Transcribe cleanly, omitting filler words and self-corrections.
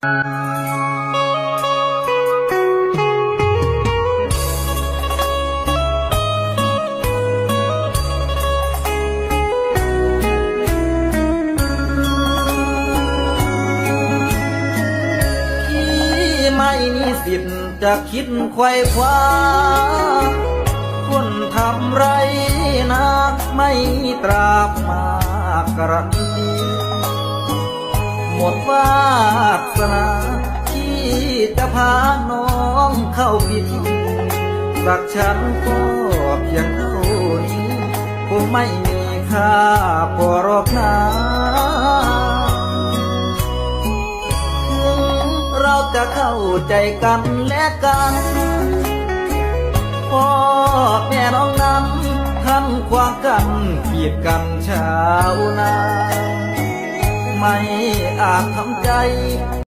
ไม่มีสิทธิ์จะคิดไขว่คว้าคนทำไรนะไม่ตราบมากรันดีหมดวาสนาที่จะพาน้องเข้าพิธีรักฉันก็เพียงเท่านี้คงไม่มีค่าพอหรอกนะเราจะเข้าใจกันและกันพ่อแม่น้องนั้นท่านขวางกันขีดกันชาวนาไม่อาจทำใจ